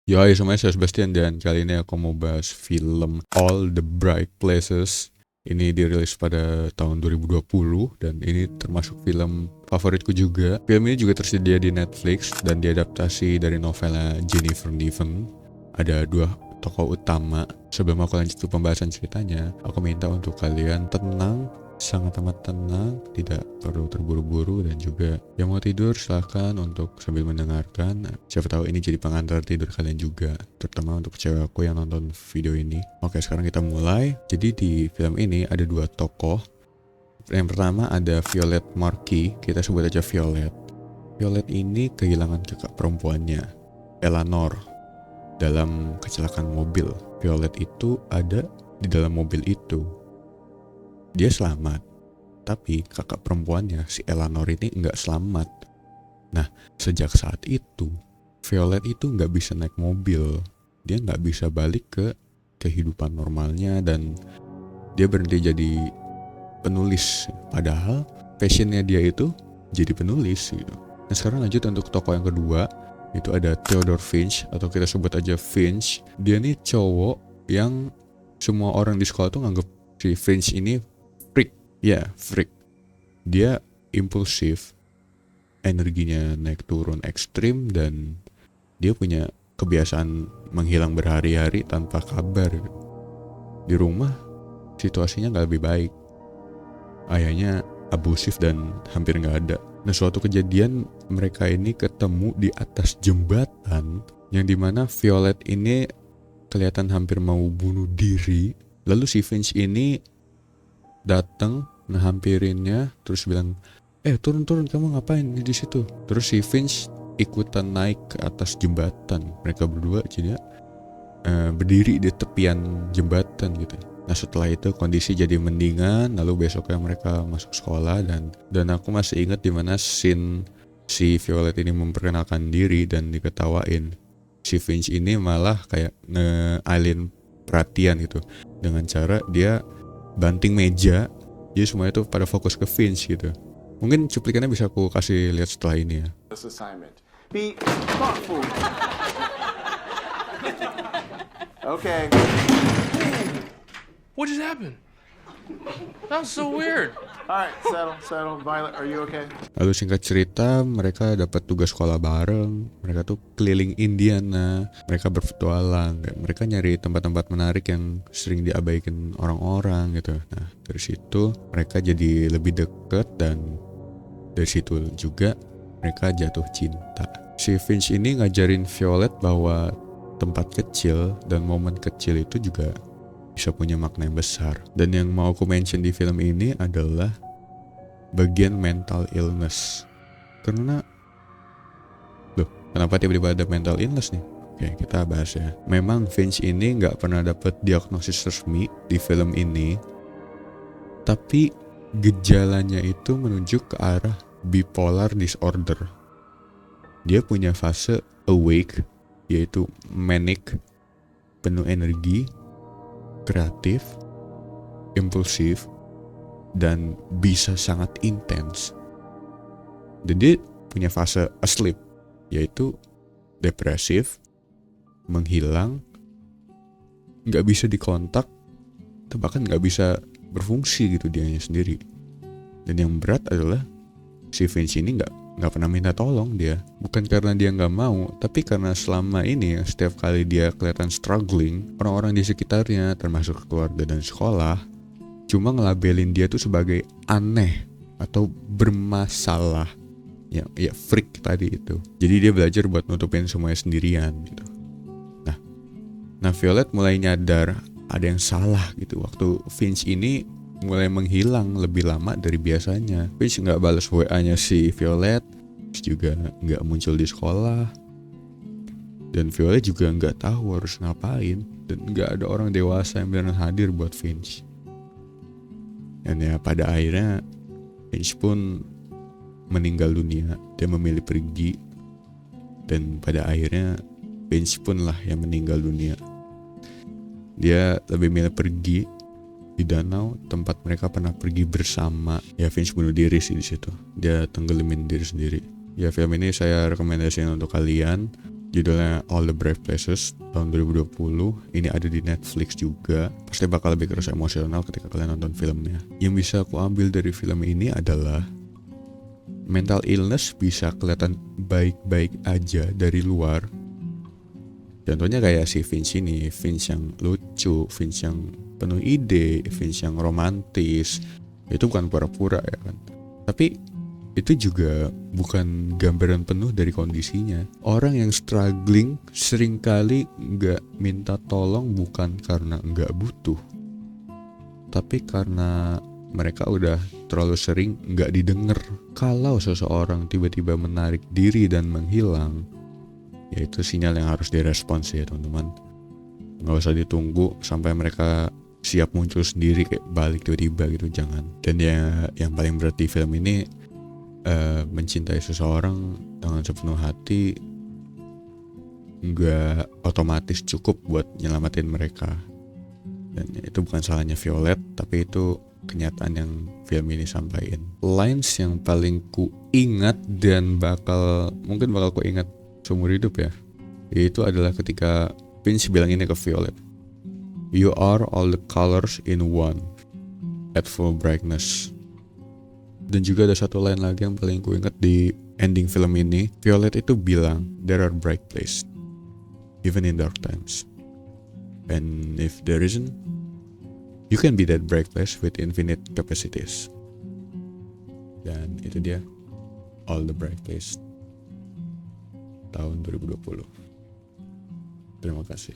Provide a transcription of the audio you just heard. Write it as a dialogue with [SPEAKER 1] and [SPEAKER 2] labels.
[SPEAKER 1] Ya, semuanya saya Sebastian dan kali ini aku mau bahas film All the Bright Places. Ini dirilis pada tahun 2020 dan ini termasuk film favoritku juga. Film ini juga tersedia di Netflix dan diadaptasi dari novelnya Jennifer Niven. Ada dua tokoh utama. Sebelum aku lanjut ke pembahasan ceritanya, aku minta untuk kalian tenang, sangat amat tenang, tidak perlu terburu-buru, dan juga yang mau tidur silahkan untuk sambil mendengarkan. Siapa tahu ini jadi pengantar tidur kalian juga, terutama untuk cewek aku yang nonton video ini. Oke, sekarang kita mulai. Jadi di film ini ada dua tokoh. Yang pertama ada Violet Marquis, kita sebut aja Violet. Violet ini kehilangan kakak perempuannya, Eleanor, dalam kecelakaan mobil. Violet itu ada di dalam mobil itu. Dia selamat, tapi kakak perempuannya si Eleanor ini nggak selamat. Nah, sejak saat itu Violet itu nggak bisa naik mobil. Dia nggak bisa balik ke kehidupan normalnya dan dia berhenti jadi penulis. Padahal passionnya dia itu jadi penulis gitu. Nah, sekarang lanjut untuk tokoh yang kedua. Itu ada Theodore Finch, atau kita sebut aja Finch. Dia nih cowok yang semua orang di sekolah tuh nganggep si Finch ini freak. Ya, freak. Dia impulsif, energinya naik turun ekstrim, dan dia punya kebiasaan menghilang berhari-hari tanpa kabar. Di rumah situasinya gak lebih baik. Ayahnya abusif dan hampir gak ada. Nah, suatu kejadian mereka ini ketemu di atas jembatan yang dimana Violet ini kelihatan hampir mau bunuh diri. Lalu si Finch ini datang ngehampirinnya terus bilang, turun kamu ngapain di situ? Terus si Finch ikutan naik ke atas jembatan. Mereka berdua jadi berdiri di tepian jembatan gitu. Nah, setelah itu kondisi jadi mendingan. Lalu besoknya mereka masuk sekolah dan aku masih ingat dimana scene si Violet ini memperkenalkan diri dan diketawain. Si Finch ini malah kayak ngealin perhatian gitu dengan cara dia banting meja. Jadi semuanya tuh pada fokus ke Finch gitu. Mungkin cuplikannya bisa aku kasih lihat setelah ini ya.
[SPEAKER 2] This assignment. Be thoughtful. Okay.
[SPEAKER 3] What just happened? That was so weird.
[SPEAKER 2] All right, settle. Violet, are you okay?
[SPEAKER 1] Lalu singkat cerita, mereka dapat tugas sekolah bareng. Mereka tuh keliling Indiana. Mereka berpetualang. Mereka nyari tempat-tempat menarik yang sering diabaikan orang-orang gitu. Nah, dari situ mereka jadi lebih deket dan dari situ juga mereka jatuh cinta. Si Finch ini ngajarin Violet bahwa tempat kecil dan momen kecil itu juga bisa punya makna yang besar. Dan yang mau aku mention di film ini adalah bagian mental illness. Karena kenapa tiba-tiba ada mental illness nih? Oke, kita bahas ya. Memang Finch ini gak pernah dapat diagnosis resmi di film ini, tapi gejalanya itu menunjuk ke arah bipolar disorder. Dia punya fase awake, yaitu manic, penuh energi, kreatif, impulsif, dan bisa sangat intens. Dan dia punya fase asleep, yaitu depresif, menghilang, gak bisa dikontak, bahkan gak bisa berfungsi gitu dianya sendiri. Dan yang berat adalah si Finch ini gak pernah minta tolong dia. Bukan karena dia gak mau, tapi karena selama ini setiap kali dia kelihatan struggling, orang-orang di sekitarnya termasuk keluarga dan sekolah cuma ngelabelin dia tuh sebagai aneh atau bermasalah. Ya freak tadi itu. Jadi dia belajar buat nutupin semuanya sendirian gitu. Nah, Violet mulai nyadar ada yang salah gitu waktu Finch ini mulai menghilang lebih lama dari biasanya. Finch gak balas WA-nya si Violet, juga gak muncul di sekolah, dan Violet juga gak tahu harus ngapain, dan gak ada orang dewasa yang benar hadir buat Finch. Dan ya pada akhirnya Finch pun meninggal dunia. Dia memilih pergi, dan pada akhirnya Finch pun lah yang meninggal dunia. Dia lebih milih pergi di danau tempat mereka pernah pergi bersama. Ya, Finch bunuh diri sih di situ. Dia tenggelamin diri sendiri. Ya, film ini saya rekomendasikan untuk kalian. Judulnya All the Brave Places tahun 2020. Ini ada di Netflix juga. Pasti bakal lebih kerasa emosional ketika kalian nonton filmnya. Yang bisa aku ambil dari film ini adalah mental illness bisa kelihatan baik-baik aja dari luar. Contohnya kayak si Vince ini, Vince yang lucu, Vince yang penuh ide, Vince yang romantis. Itu bukan pura-pura ya kan. Tapi itu juga bukan gambaran penuh dari kondisinya. Orang yang struggling seringkali nggak minta tolong bukan karena nggak butuh, tapi karena mereka udah terlalu sering nggak didengar. Kalau seseorang tiba-tiba menarik diri dan menghilang, ya itu sinyal yang harus direspons ya teman-teman. Nggak usah ditunggu sampai mereka siap muncul sendiri kayak balik tiba-tiba gitu, jangan. Dan ya yang paling berat di film ini, mencintai seseorang dengan sepenuh hati nggak otomatis cukup buat nyelamatin mereka. Dan itu bukan salahnya Violet, tapi itu kenyataan yang film ini sampaikan. Lines yang paling ku ingat dan mungkin bakal ku ingat seumur hidup ya, yaitu adalah ketika Vince bilang ini ke Violet, "You are all the colors in one at full brightness." Dan juga ada satu line lagi yang paling ku ingat di ending film ini. Violet itu bilang, "There are bright places, even in dark times. And if there isn't, you can be that bright place with infinite capacities." Dan itu dia, All the Bright Places tahun 2020. Terima kasih.